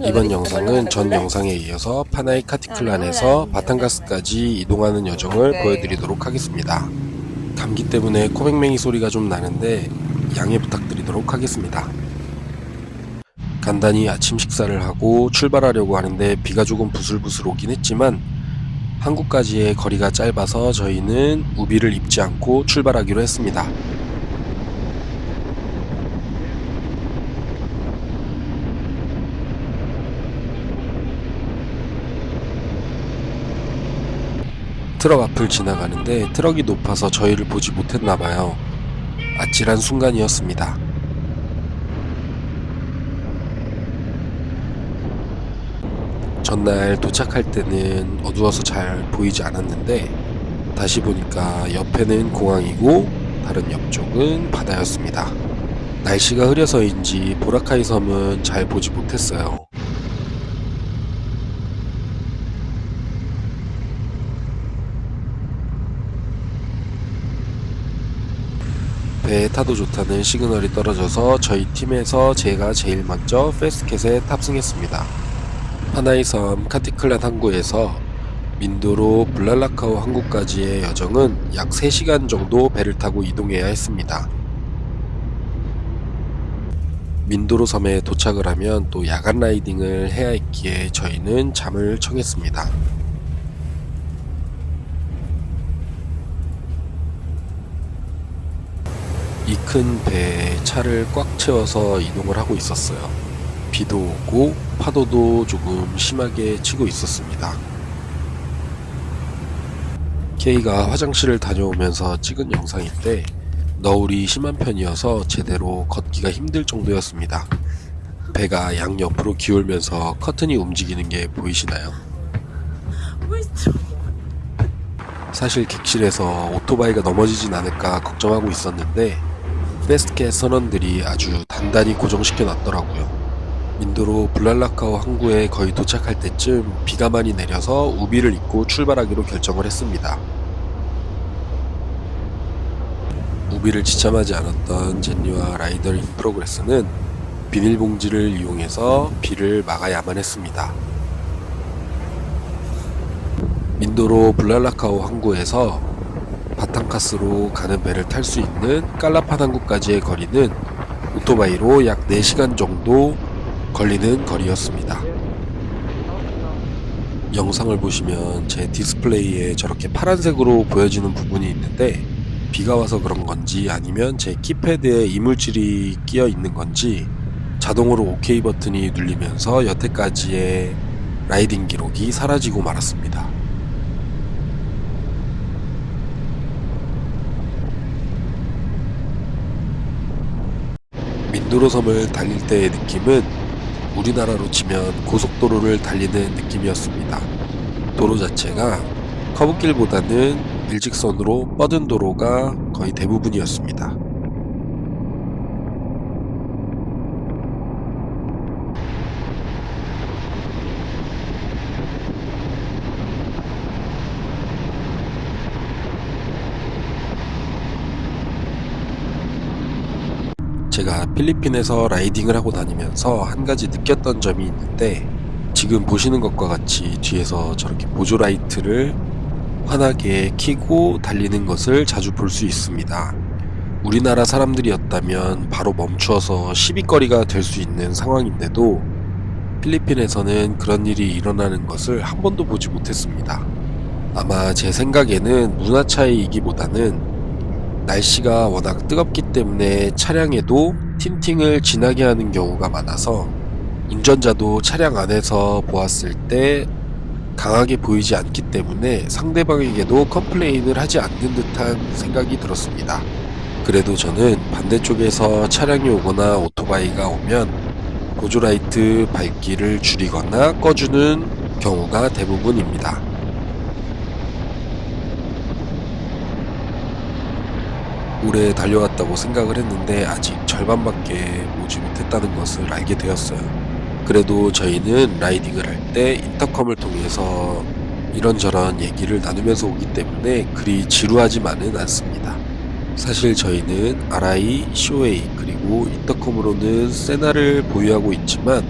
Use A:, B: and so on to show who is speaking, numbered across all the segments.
A: 이번 영상은 전 영상에 이어서 파나이 카티클란에서 바탄가스까지 이동하는 여정을 보여드리도록 하겠습니다. 감기 때문에 코맹맹이 소리가 좀 나는데 양해 부탁드리도록 하겠습니다. 간단히 아침 식사를 하고 출발하려고 하는데 비가 조금 부슬부슬 오긴 했지만 한국까지의 거리가 짧아서 저희는 우비를 입지 않고 출발하기로 했습니다. 트럭 앞을 지나가는데 트럭이 높아서 저희를 보지 못했나봐요. 아찔한 순간이었습니다. 전날 도착할 때는 어두워서 잘 보이지 않았는데 다시 보니까 옆에는 공항이고 다른 옆쪽은 바다였습니다. 날씨가 흐려서인지 보라카이 섬은 잘 보지 못했어요. 배에 타도 좋다는 시그널이 떨어져서 저희 팀에서 제가 제일 먼저 패스트캣에 탑승했습니다. 파나이 섬 카티클란 항구에서 민도로 블랄라카오 항구까지의 여정은 약 3시간 정도 배를 타고 이동해야 했습니다. 민도로 섬에 도착을 하면 또 야간 라이딩을 해야 했기에 저희는 잠을 청했습니다. 이 큰 배에 차를 꽉 채워서 이동을 하고 있었어요. 비도 오고 파도도 조금 심하게 치고 있었습니다. K가 화장실을 다녀오면서 찍은 영상인데 너울이 심한 편이어서 제대로 걷기가 힘들 정도였습니다. 배가 양옆으로 기울면서 커튼이 움직이는 게 보이시나요? 사실 객실에서 오토바이가 넘어지진 않을까 걱정하고 있었는데 패스트캣 선원들이 아주 단단히 고정시켜 놨더라고요. 민도로 블랄라카오 항구에 거의 도착할 때쯤 비가 많이 내려서 우비를 입고 출발하기로 결정을 했습니다. 우비를 지참하지 않았던 젠리와 라이더 인 프로그레스는 비닐봉지를 이용해서 비를 막아야만 했습니다. 민도로 블랄라카오 항구에서 바탄카스로 가는 배를 탈 수 있는 깔라판 항구까지의 거리는 오토바이로 약 4시간 정도 걸리는 거리였습니다. 영상을 보시면 제 디스플레이에 저렇게 파란색으로 보여지는 부분이 있는데 비가 와서 그런 건지 아니면 제 키패드에 이물질이 끼어 있는 건지 자동으로 OK 버튼이 눌리면서 여태까지의 라이딩 기록이 사라지고 말았습니다. 민도로 섬을 달릴 때의 느낌은 우리나라로 치면 고속도로를 달리는 느낌이었습니다. 도로 자체가 커브길보다는 일직선으로 뻗은 도로가 거의 대부분이었습니다. 제가 필리핀에서 라이딩을 하고 다니면서 한 가지 느꼈던 점이 있는데 지금 보시는 것과 같이 뒤에서 저렇게 보조 라이트를 환하게 켜고 달리는 것을 자주 볼 수 있습니다. 우리나라 사람들이었다면 바로 멈추어서 시비거리가 될 수 있는 상황인데도 필리핀에서는 그런 일이 일어나는 것을 한 번도 보지 못했습니다. 아마 제 생각에는 문화 차이이기보다는 날씨가 워낙 뜨겁기 때문에 차량에도 틴팅을 진하게 하는 경우가 많아서 운전자도 차량 안에서 보았을 때 강하게 보이지 않기 때문에 상대방에게도 컴플레인을 하지 않는 듯한 생각이 들었습니다. 그래도 저는 반대쪽에서 차량이 오거나 오토바이가 오면 보조라이트 밝기를 줄이거나 꺼주는 경우가 대부분입니다. 오래 달려왔다고 생각을 했는데 아직 절반밖에 오지 못했다는 것을 알게 되었어요. 그래도 저희는 라이딩을 할 때 인터컴을 통해서 이런저런 얘기를 나누면서 오기 때문에 그리 지루하지만은 않습니다. 사실 저희는 RI, COA 그리고 인터컴으로는 세나를 보유하고 있지만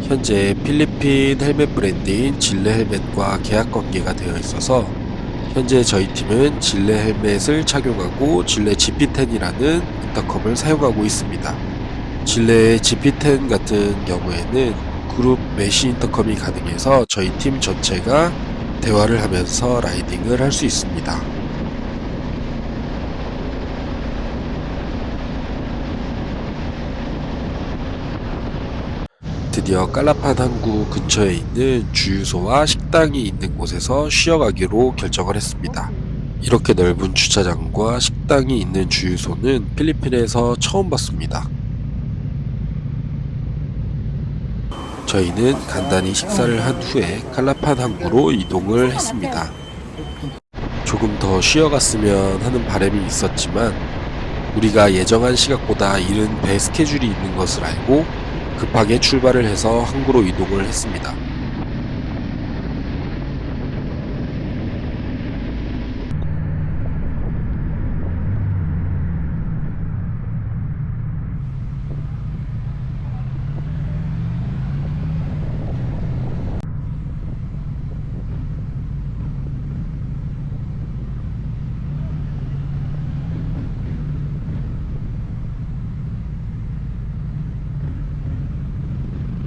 A: 현재 필리핀 헬멧 브랜드인 질레 헬멧과 계약 관계가 되어 있어서 현재 저희 팀은 질레 헬멧을 착용하고 질레 GP10이라는 인터컴을 사용하고 있습니다. 질레의 GP10 같은 경우에는 그룹 메시 인터컴이 가능해서 저희 팀 전체가 대화를 하면서 라이딩을 할 수 있습니다. 드디어 깔라판 항구 근처에 있는 주유소와 식당이 있는 곳에서 쉬어가기로 결정을 했습니다. 이렇게 넓은 주차장과 식당이 있는 주유소는 필리핀에서 처음 봤습니다. 저희는 간단히 식사를 한 후에 칼라판 항구로 이동을 했습니다. 조금 더 쉬어갔으면 하는 바람이 있었지만 우리가 예정한 시각보다 이른 배 스케줄이 있는 것을 알고 급하게 출발을 해서 항구로 이동을 했습니다.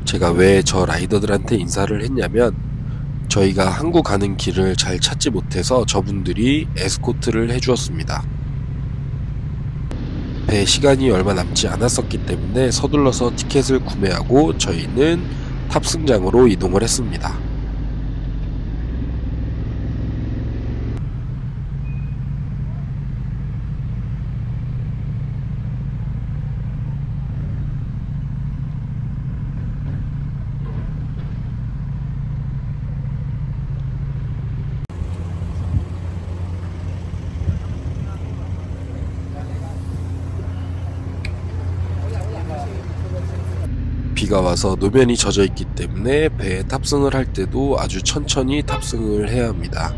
A: 제가 왜 저 라이더들한테 인사를 했냐면 저희가 항구 가는 길을 잘 찾지 못해서 저분들이 에스코트를 해주었습니다. 배 시간이 얼마 남지 않았었기 때문에 서둘러서 티켓을 구매하고 저희는 탑승장으로 이동을 했습니다. 비가 와서 노면이 젖어 있기 때문에 배에 탑승을 할 때도 아주 천천히 탑승을 해야 합니다.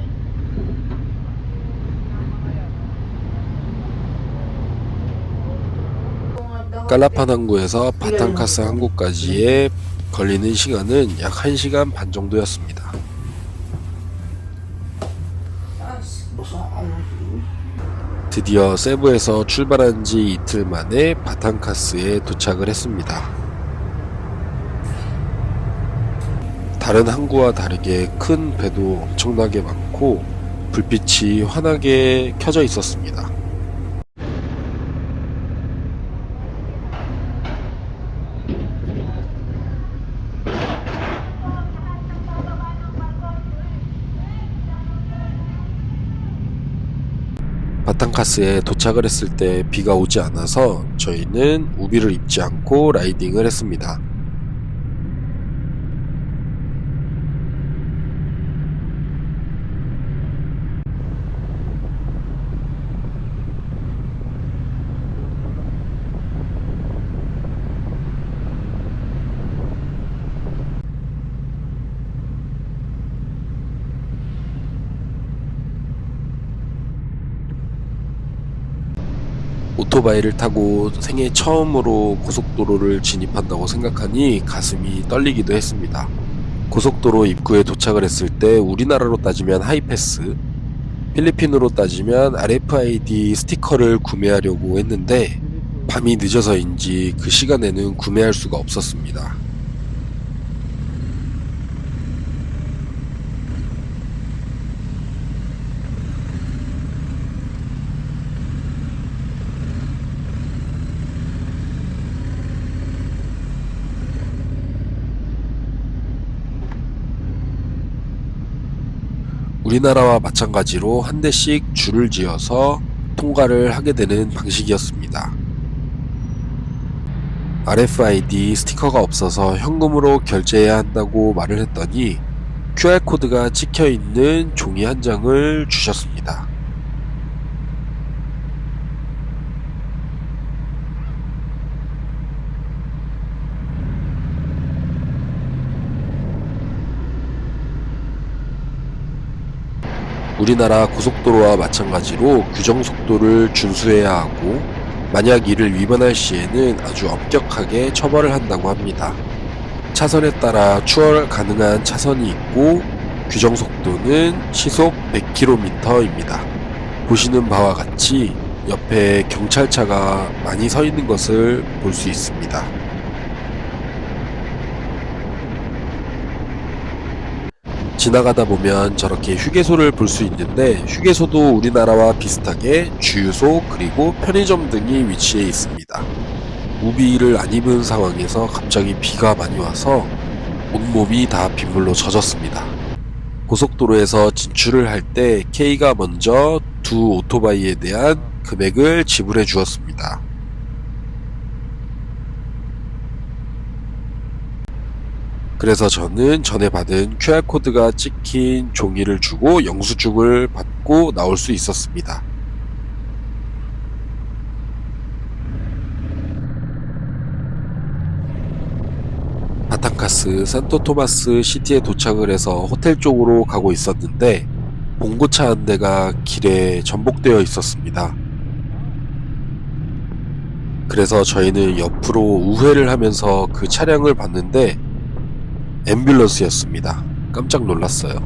A: 깔라판 항구에서 바탕카스 항구까지의 걸리는 시간은 약 1시간 반 정도였습니다. 드디어 세부에서 출발한 지 이틀 만에 바탕카스에 도착을 했습니다. 다른 항구와 다르게 큰 배도 엄청나게 많고 불빛이 환하게 켜져 있었습니다. 바탕카스에 도착을 했을 때 비가 오지 않아서 저희는 우비를 입지 않고 라이딩을 했습니다. 오토바이를 타고 생애 처음으로 고속도로를 진입한다고 생각하니 가슴이 떨리기도 했습니다. 고속도로 입구에 도착을 했을 때 우리나라로 따지면 하이패스, 필리핀으로 따지면 RFID 스티커를 구매하려고 했는데 밤이 늦어서인지 그 시간에는 구매할 수가 없었습니다. 우리나라와 마찬가지로 한 대씩 줄을 지어서 통과를 하게 되는 방식이었습니다. RFID 스티커가 없어서 현금으로 결제해야 한다고 말을 했더니 QR코드가 찍혀있는 종이 한 장을 주셨습니다. 우리나라 고속도로와 마찬가지로 규정속도를 준수해야 하고 만약 이를 위반할 시에는 아주 엄격하게 처벌을 한다고 합니다. 차선에 따라 추월 가능한 차선이 있고 규정 속도는 시속 100km입니다. 보시는 바와 같이 옆에 경찰차가 많이 서 있는 것을 볼 수 있습니다. 지나가다 보면 저렇게 휴게소를 볼 수 있는데, 휴게소도 우리나라와 비슷하게 주유소 그리고 편의점 등이 위치해 있습니다. 우비를 안 입은 상황에서 갑자기 비가 많이 와서 온몸이 다 빗물로 젖었습니다. 고속도로에서 진출을 할 때 K가 먼저 두 오토바이에 대한 금액을 지불해 주었습니다. 그래서 저는 전에 받은 QR코드가 찍힌 종이를 주고 영수증을 받고 나올 수 있었습니다. 바탕카스 산토토마스 시티에 도착을 해서 호텔 쪽으로 가고 있었는데 봉고차 한 대가 길에 전복되어 있었습니다. 그래서 저희는 옆으로 우회를 하면서 그 차량을 봤는데 앰뷸런스였습니다. 깜짝 놀랐어요.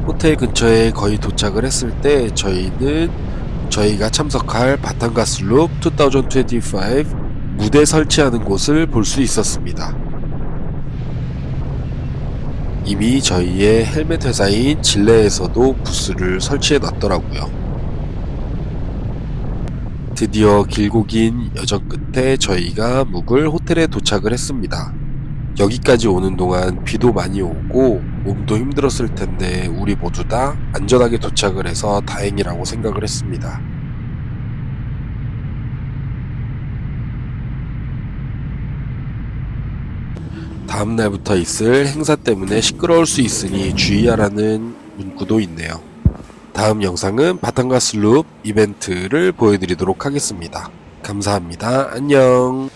A: 호텔 근처에 거의 도착을 했을 때 저희는 저희가 참석할 바탕가슬룹 2025 무대 설치하는 곳을 볼 수 있었습니다. 이미 저희의 헬멧 회사인 질레에서도 부스를 설치해 놨더라고요. 드디어 길고 긴 여정 끝에 저희가 묵을 호텔에 도착을 했습니다. 여기까지 오는 동안 비도 많이 오고 몸도 힘들었을 텐데 우리 모두 다 안전하게 도착을 해서 다행이라고 생각을 했습니다. 다음 날부터 있을 행사 때문에 시끄러울 수 있으니 주의하라는 문구도 있네요. 다음 영상은 바탕가슬룹 이벤트를 보여드리도록 하겠습니다. 감사합니다. 안녕.